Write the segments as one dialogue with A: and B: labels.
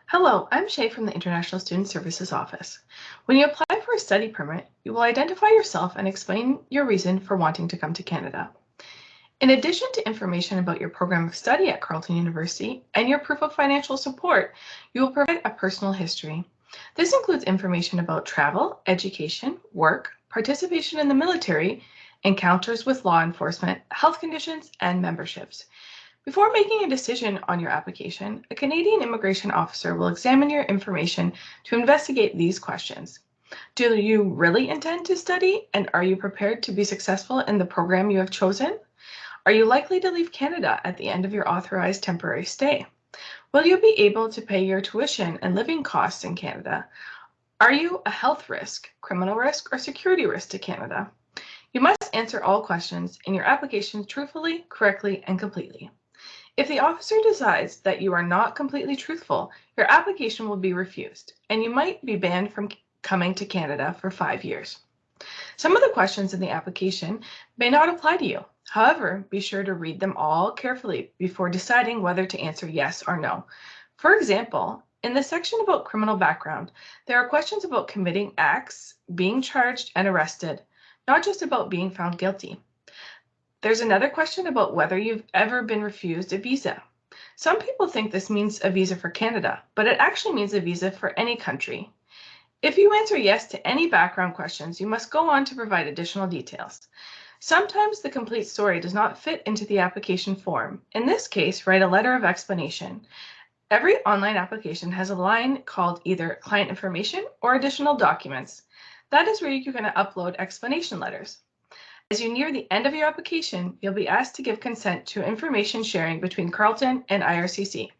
A: Hello, I'm Shaye from the International Student Services Office. When you apply for a study permit, you will identify yourself and explain your reason for wanting to come to Canada. In addition to information about your program of study at Carleton University and your proof of financial support, you will provide a personal history. This includes information about travel, education, work, participation in the military, encounters with law enforcement, health conditions, and memberships. Before making a decision on your application, a Canadian immigration officer will examine your information to investigate these questions. Do you really intend to study, and are you prepared to be successful in the program you have chosen? Are you likely to leave Canada at the end of your authorized temporary stay? Will you be able to pay your tuition and living costs in Canada? Are you a health risk, criminal risk, or security risk to Canada? You must answer all questions in your application truthfully, correctly, and completely. If the officer decides that you are not completely truthful, your application will be refused, and you might be banned from coming to Canada for 5 years. Some of the questions in the application may not apply to you. However, be sure to read them all carefully before deciding whether to answer yes or no. For example, in the section about criminal background, there are questions about committing acts, being charged and arrested, not just about being found guilty. There's another question about whether you've ever been refused a visa. Some people think this means a visa for Canada, but it actually means a visa for any country. If you answer yes to any background questions, you must go on to provide additional details. Sometimes the complete story does not fit into the application form. In this case, write a letter of explanation. Every online application has a line called either client information or additional documents. That is where you're going to upload explanation letters. As you near the end of your application, you'll be asked to give consent to information sharing between Carleton and IRCC.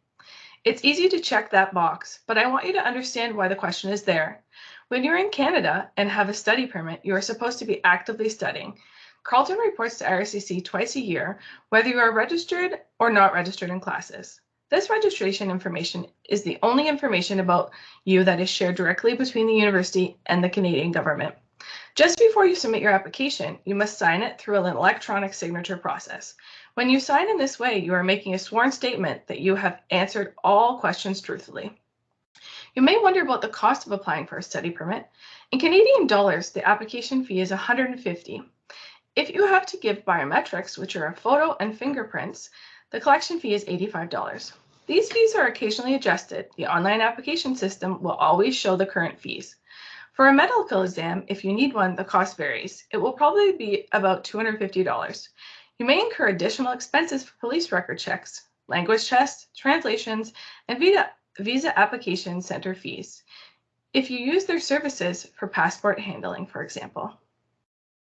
A: It's easy to check that box, but I want you to understand why the question is there. When you're in Canada and have a study permit, you are supposed to be actively studying. Carleton reports to IRCC twice a year, whether you are registered or not registered in classes. This registration information is the only information about you that is shared directly between the university and the Canadian government. Just before you submit your application, you must sign it through an electronic signature process. When you sign in this way, you are making a sworn statement that you have answered all questions truthfully. You may wonder about the cost of applying for a study permit. In Canadian dollars, the application fee is $150. If you have to give biometrics, which are a photo and fingerprints, the collection fee is $85. These fees are occasionally adjusted. The online application system will always show the current fees. For a medical exam, if you need one, the cost varies. It will probably be about $250. You may incur additional expenses for police record checks, language tests, translations, and visa application center fees if you use their services for passport handling, for example.